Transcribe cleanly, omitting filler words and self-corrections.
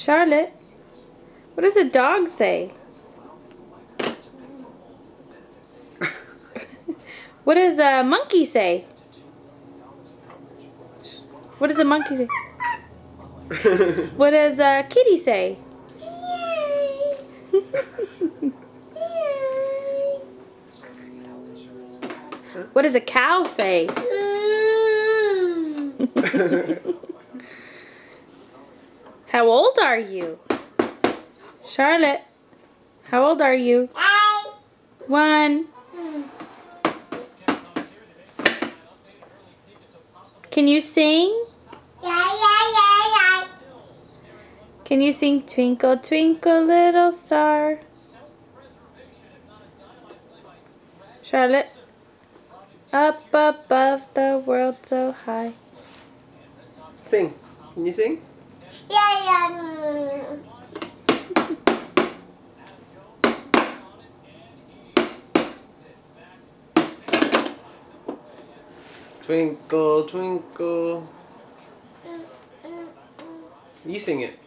Charlotte, what does a dog say? What does a monkey say? What does a monkey say? What does a kitty say? What does a cow say? How old are you? Charlotte, how old are you? 1. Can you sing? Can you sing Twinkle, Twinkle, Little Star? Charlotte, up above the world so high. Sing. Can you sing? Twinkle, twinkle. You sing it.